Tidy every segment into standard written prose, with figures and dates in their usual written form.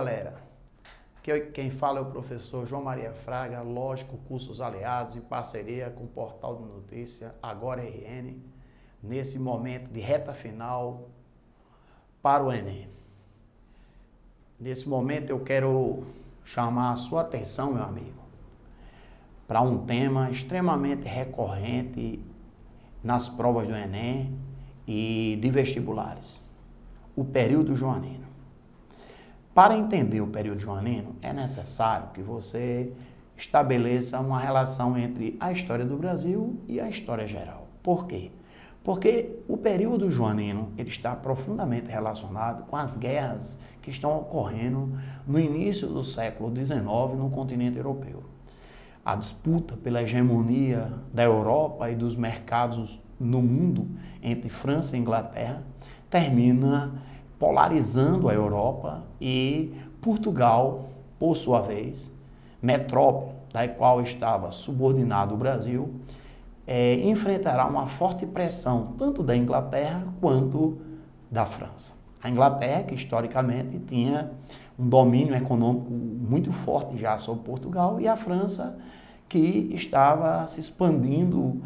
galera, quem fala é o professor João Maria Fraga, lógico, cursos aliados em parceria com o Portal de Notícia, Agora RN, nesse momento de reta final para o Enem. Nesse momento eu quero chamar a sua atenção, meu amigo, para um tema extremamente recorrente nas provas do Enem e de vestibulares, o período joanino. Para entender o período joanino, é necessário que você estabeleça uma relação entre a história do Brasil e a história geral. Por quê? Porque o período joanino ele está profundamente relacionado com as guerras que estão ocorrendo no início do século XIX no continente europeu. A disputa pela hegemonia da Europa e dos mercados no mundo entre França e Inglaterra termina polarizando a Europa e Portugal, por sua vez, metrópole da qual estava subordinado o Brasil, enfrentará uma forte pressão tanto da Inglaterra quanto da França. A Inglaterra, que historicamente tinha um domínio econômico muito forte já sobre Portugal, e a França, que estava se expandindo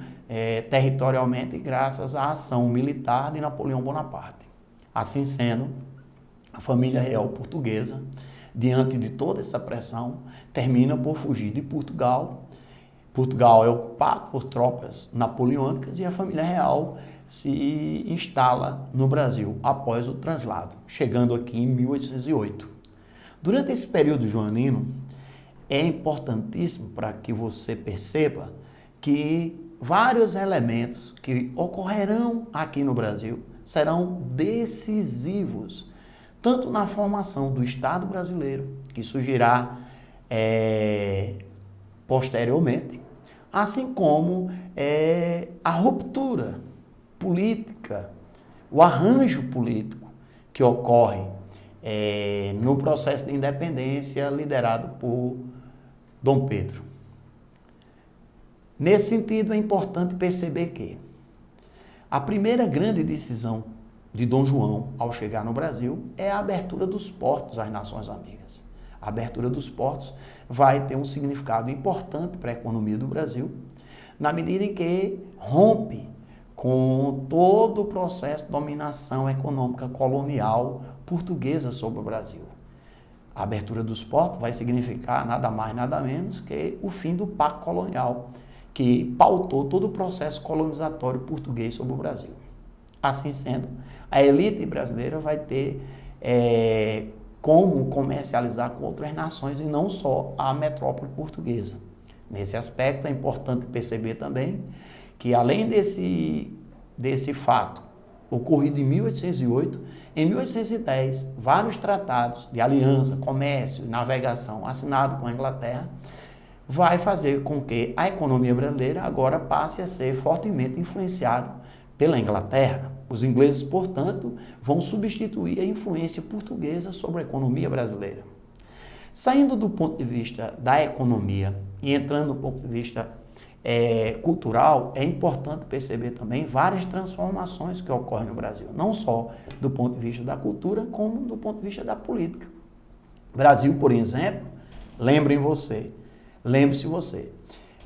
territorialmente graças à ação militar de Napoleão Bonaparte. Assim sendo, a família real portuguesa, diante de toda essa pressão, termina por fugir de Portugal. Portugal é ocupado por tropas napoleônicas e a família real se instala no Brasil após o translado, chegando aqui em 1808. Durante esse período joanino, é importantíssimo para que você perceba que vários elementos que ocorrerão aqui no Brasil serão decisivos, tanto na formação do Estado brasileiro, que surgirá posteriormente, assim como a ruptura política, o arranjo político que ocorre no processo de independência liderado por Dom Pedro. Nesse sentido, é importante perceber que a primeira grande decisão de Dom João ao chegar no Brasil é a abertura dos portos às nações amigas. A abertura dos portos vai ter um significado importante para a economia do Brasil, na medida em que rompe com todo o processo de dominação econômica colonial portuguesa sobre o Brasil. A abertura dos portos vai significar nada mais, nada menos que o fim do pacto colonial, que pautou todo o processo colonizatório português sobre o Brasil. Assim sendo, a elite brasileira vai ter como comercializar com outras nações e não só a metrópole portuguesa. Nesse aspecto, é importante perceber também que, além desse fato ocorrido em 1808, em 1810, vários tratados de aliança, comércio e navegação assinados com a Inglaterra vai fazer com que a economia brasileira agora passe a ser fortemente influenciada pela Inglaterra. Os ingleses, portanto, vão substituir a influência portuguesa sobre a economia brasileira. Saindo do ponto de vista da economia e entrando do ponto de vista cultural, é importante perceber também várias transformações que ocorrem no Brasil, não só do ponto de vista da cultura, como do ponto de vista da política. O Brasil, por exemplo, lembre-se você,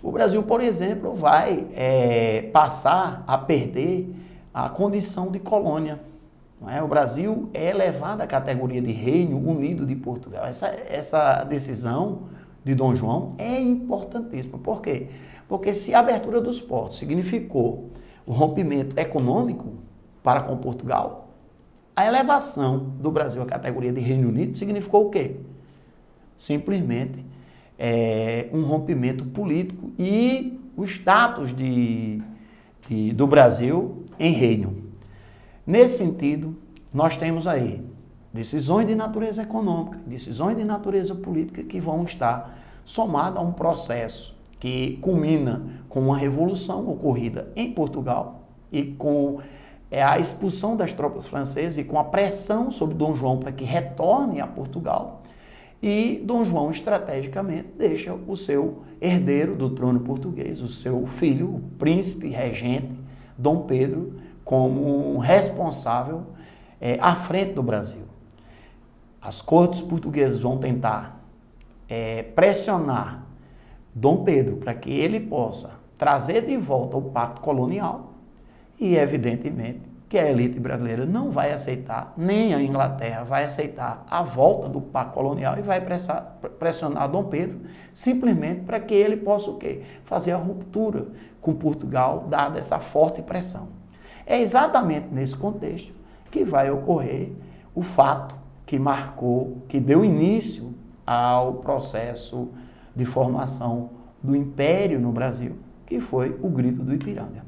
o Brasil, por exemplo, vai passar a perder a condição de colônia. Não é? O Brasil é elevado à categoria de Reino Unido de Portugal. Essa decisão de Dom João é importantíssima. Por quê? Porque se a abertura dos portos significou o rompimento econômico para com Portugal, a elevação do Brasil à categoria de Reino Unido significou o quê? Simplesmente um rompimento político e o status do Brasil em reino. Nesse sentido, nós temos aí decisões de natureza econômica, decisões de natureza política que vão estar somadas a um processo que culmina com uma revolução ocorrida em Portugal e com a expulsão das tropas francesas e com a pressão sobre Dom João para que retorne a Portugal. E Dom João, estrategicamente, deixa o seu herdeiro do trono português, o seu filho, o príncipe regente, Dom Pedro, como responsável à frente do Brasil. as cortes portuguesas vão tentar pressionar Dom Pedro para que ele possa trazer de volta o pacto colonial e, evidentemente, que a elite brasileira não vai aceitar, nem a Inglaterra vai aceitar a volta do pacto colonial e vai pressionar Dom Pedro simplesmente para que ele possa o quê? Fazer a ruptura com Portugal, dada essa forte pressão. É exatamente nesse contexto que vai ocorrer o fato que marcou, que deu início ao processo de formação do Império no Brasil, que foi o Grito do Ipiranga.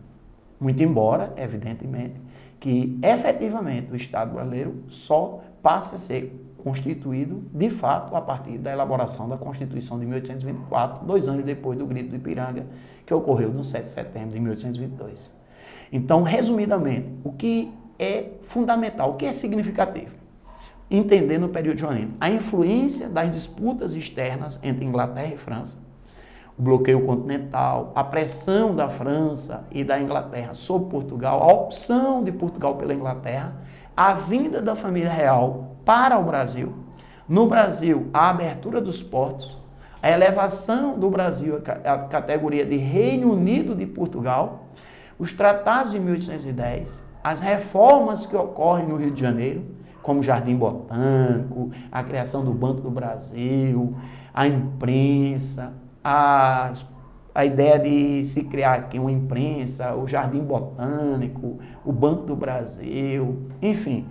Muito embora, evidentemente, que efetivamente o Estado brasileiro só passe a ser constituído, de fato, a partir da elaboração da Constituição de 1824, 2 anos depois do Grito do Ipiranga, que ocorreu no 7 de setembro de 1822. Então, resumidamente, o que é fundamental, o que é significativo? Entender no período joanino a influência das disputas externas entre Inglaterra e França, o bloqueio continental, a pressão da França e da Inglaterra sobre Portugal, a opção de Portugal pela Inglaterra, a vinda da família real para o Brasil, no Brasil a abertura dos portos, a elevação do Brasil à categoria de Reino Unido de Portugal, os tratados de 1810, as reformas que ocorrem no Rio de Janeiro, como o Jardim Botânico, a criação do Banco do Brasil, a imprensa, a ideia de se criar aqui uma imprensa, o Jardim Botânico, o Banco do Brasil, enfim,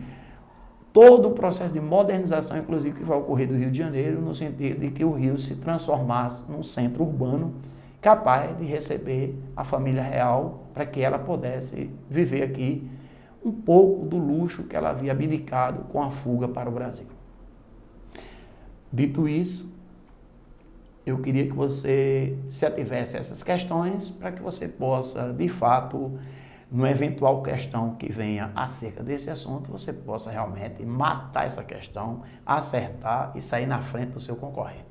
todo o processo de modernização, inclusive, que vai ocorrer do Rio de Janeiro, no sentido de que o Rio se transformasse num centro urbano capaz de receber a família real para que ela pudesse viver aqui um pouco do luxo que ela havia abdicado com a fuga para o Brasil. Dito isso, eu queria que você se ativesse a essas questões para que você possa, de fato, numa eventual questão que venha acerca desse assunto, você possa realmente matar essa questão, acertar e sair na frente do seu concorrente.